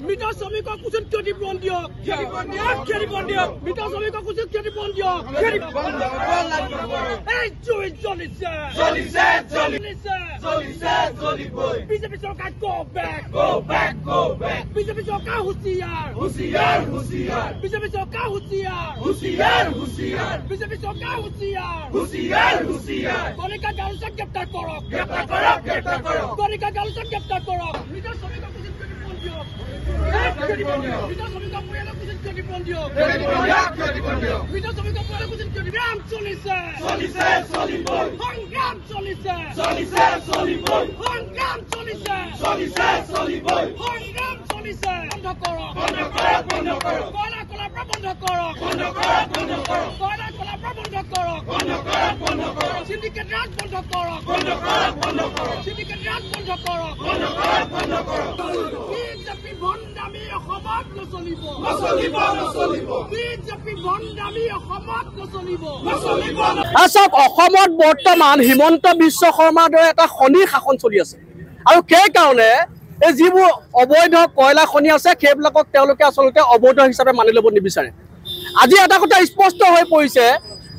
মৃত শ্রমিকক উচিত ক্ষতিপূরণ দিয়ক ক্ষতিপূরণ দিয়ক মৃত শ্রমিকক উচিত ক্ষতিপূরণ দিয়ক এই চলিছে বিজেপি সরকার গো ব্যাক বিজেপি সরকার হুঁশিয়ার বিজেপি সরকার হুঁশিয়ার বিজেপি সরকার হুঁশিয়ার কণিকা গালুচাক গ্রেপ্তার করক কণিকা গালুচাক গ্রেপ্তার করক মৃত শ্রমিকক উচিত ক্ষতিপূরণ দিয়ক সিন্ডিকেট রাজ বন্ধ করক সিন্ডিকেট রাজ বন্ধ করক বিজেপি ভণ্ডামি অসমত নচলিব বিজেপি ভণ্ডামি অসমত নচলিব চাওক অসমত বৰ্তমান হিমন্ত বিশ্ব শৰ্মাৰ দৰে এটা খনি শাসন চলি আছে আৰু সেইকাৰণে এই যিবোৰ অবৈধ কয়লা খনি আছে সেইবিলাকক তেওঁলোকে আচলতে অবৈধ হিচাপে মানি ল'ব নিবিচাৰে আজি এটা কথা স্পষ্ট হৈ পৰিছে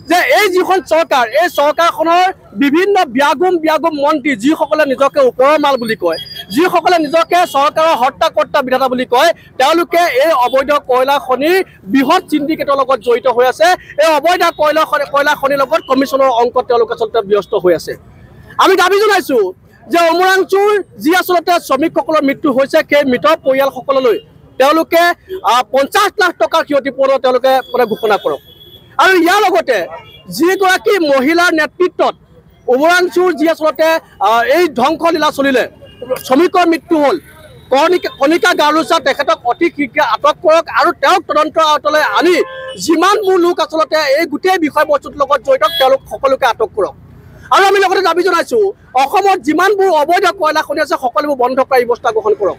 যে এই যিখন চৰকাৰ এই চৰকাৰখনৰ বিভিন্ন ব্যাগুম মন্ত্ৰী যিসকলে নিজকে ওপৰৰ মাল বুলি কয় যিসকলে নিজকে চৰকাৰৰ হত্যাকৰ্তা বিধাতা বুলি কয় তেওঁলোকে এই অবৈধ কয়লা খনিৰ বৃহৎ চিণ্ডিকেটৰ লগত জড়িত হৈ আছে এই অবৈধ কয়লা খনিৰ লগত কমিশ্যনৰ অংক তেওঁলোক আচলতে ব্যস্ত হৈ আছে আমি দাবী জনাইছো যে উমৰাংচুৰ যি আচলতে শ্ৰমিকসকলৰ মৃত্যু হৈছে সেই মৃত পৰিয়ালসকললৈ তেওঁলোকে 50 লাখ টকাৰ ক্ষতিপূৰণ তেওঁলোকে ঘোষণা কৰক আৰু ইয়াৰ লগতে যিগৰাকী মহিলাৰ নেতৃত্বত উমৰাংচুৰ যি আচলতে এই ধ্বংসলীলা চলিলে শ্ৰমিকৰ মৃত্যু হ'ল কণিকা গালুচা তেখেতক অতি শীঘ্ৰে আটক কৰক আৰু তেওঁক তদন্তৰ আওতালৈ আনি যিমানবোৰ লোক আচলতে এই গোটেই বিষয়বস্তুৰ লগত জড়িত তেওঁলোক সকলোকে আটক কৰক আৰু আমি লগতে দাবী জনাইছো অসমত যিমানবোৰ অবৈধ কয়লা খনি আছে সকলোবোৰ বন্ধ কৰাৰ ব্যৱস্থা গ্ৰহণ কৰক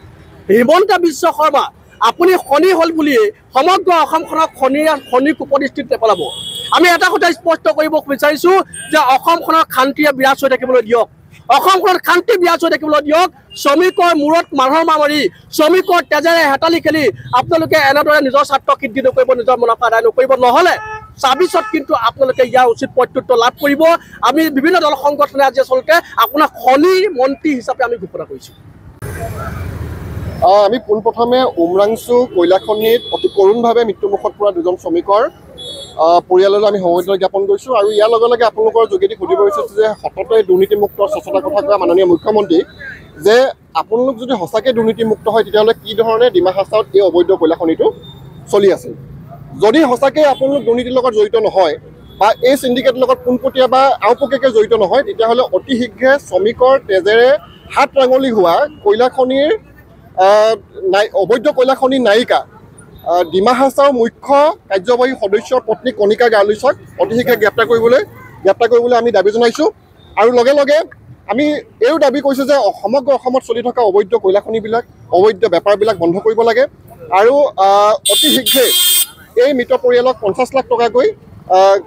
হিমন্ত বিশ্ব শৰ্মা আপুনি খনি হল বুলি সমগ্ৰ অসমখনক খনি কুপদৃষ্টিত নেপেলাব আমি এটা কথা স্পষ্ট কৰিব বিচাৰিছো যে অসমখনৰ শান্তিয়ে বিৰাজ হৈ থাকিবলৈ দিয়ক অসমখনত শান্তি বিৰাজ হৈ থাকিবলৈ দিয়ক শ্ৰমিকৰ মূৰত মানুহৰ মাৰি শ্ৰমিকৰ তেজেৰে হেতালি খেলি আপোনালোকে এনেদৰে নিজৰ স্বাৰ্থ সিদ্ধি নকৰিব নিজৰ মুনাফা আদায় নকৰিব নহ'লে ২৬ত কিন্তু আপোনালোকে ইয়াৰ উচিত প্ৰত্যুত্তৰ লাভ কৰিব আমি বিভিন্ন দল সংগঠনে আজি আচলতে আপোনাক খনি মন্ত্ৰী হিচাপে আমি ঘোষণা কৰিছোঁ আমি পোনপ্ৰথমে উমৰাংচু কয়লা খনিত অতি কৰুণভাৱে মৃত্যুমুখত পৰা দুজন শ্ৰমিকৰ পৰিয়াললৈ আমি সমবেদনা জ্ঞাপন কৰিছোঁ আৰু ইয়াৰ লগে লগে আপোনালোকৰ যোগেদি সুধিব বিচাৰিছোঁ যে সততে দুৰ্নীতিমুক্ত স্বচ্ছতাৰ কথা কোৱা মাননীয় মুখ্যমন্ত্ৰী যে আপোনালোক যদি সঁচাকৈ দুৰ্নীতিমুক্ত হয় তেতিয়াহ'লে কি ধৰণে ডিমা হাছাওত এই অবৈধ কয়লা খনিটো চলি আছে যদি সঁচাকৈ আপোনালোক দুৰ্নীতিৰ লগত জড়িত নহয় বা এই চিণ্ডিকেটৰ লগত পোনপটীয়া বা আওপকীয়াকৈ জড়িত নহয় তেতিয়াহ'লে অতি শীঘ্ৰে শ্ৰমিকৰ তেজেৰে হাত ৰাঙলি হোৱা কয়লা খনিৰ অবৈধ কয়লা খনিৰ নায়িকা ডিমা হাছাওৰ মুখ্য কাৰ্যবাহী সদস্যৰ পত্নী কণিকা গালুচাক অতি শীঘ্ৰে গ্ৰেপ্তাৰ কৰিবলৈ আমি দাবী জনাইছোঁ আৰু লগে লগে আমি এইও দাবী কৰিছোঁ যে সমগ্ৰ অসমত চলি থকা অবৈধ কয়লা খনিবিলাক অবৈধ বেপাৰবিলাক বন্ধ কৰিব লাগে আৰু অতি শীঘ্ৰে এই মৃত পৰিয়ালক 50 লাখ টকাকৈ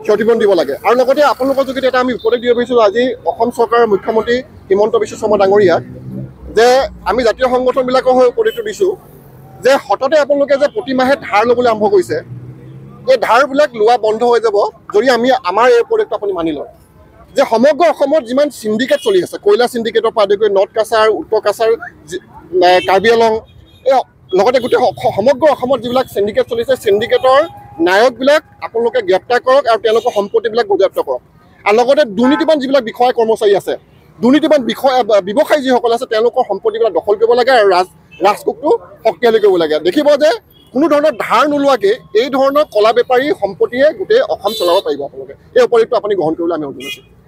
ক্ষতিপূৰণ দিব লাগে আৰু লগতে আপোনালোকৰ যোগেদি এটা আমি উপদেশ দিব বিচাৰিছোঁ আজি অসম চৰকাৰৰ মুখ্যমন্ত্ৰী হিমন্ত বিশ্ব শৰ্মা ডাঙৰীয়াক যে আমি জাতীয় সংগঠনবিলাকৰ হৈ উপদেশটো দিছোঁ যে সততে আপোনালোকে যে প্ৰতিমাহে ধাৰ ল'বলৈ আৰম্ভ কৰিছে এই ধাৰবিলাক লোৱা বন্ধ হৈ যাব যদি আমি আমাৰ এই উপদেশটো আপুনি মানি লয় যে সমগ্ৰ অসমত যিমান চিণ্ডিকেট চলি আছে কয়লা চিণ্ডিকেটৰ পৰা আদি কৰি নৰ্থ কাছাৰ উত্তৰ কাছাৰ কাৰ্বি আংলং এই লগতে গোটেই সমগ্ৰ অসমত যিবিলাক চিণ্ডিকেট চলিছে চিণ্ডিকেটৰ নায়কবিলাক আপোনালোকে গ্ৰেপ্তাৰ কৰক আৰু তেওঁলোকৰ সম্পত্তিবিলাক বাজেয়াপ্ত কৰক আৰু লগতে দুৰ্নীতিবান যিবিলাক বিষয়া কৰ্মচাৰী আছে দুৰ্নীতিবান ব্যৱসায়ী যিসকল আছে তেওঁলোকৰ সম্পত্তিবিলাক দখল কৰিব লাগে আৰু ৰাজকোষটো শক্তিশালী কৰিব লাগে দেখিব যে কোনো ধৰণৰ ধাৰ নোলোৱাকৈ এই ধৰণৰ কলা বেপাৰী সম্পত্তিয়ে গোটেই অসম চলাব পাৰিব আপোনালোকে এই উপদেশটো আপুনি গ্ৰহণ কৰিবলৈ আমি অনুৰোধ কৰিছোঁ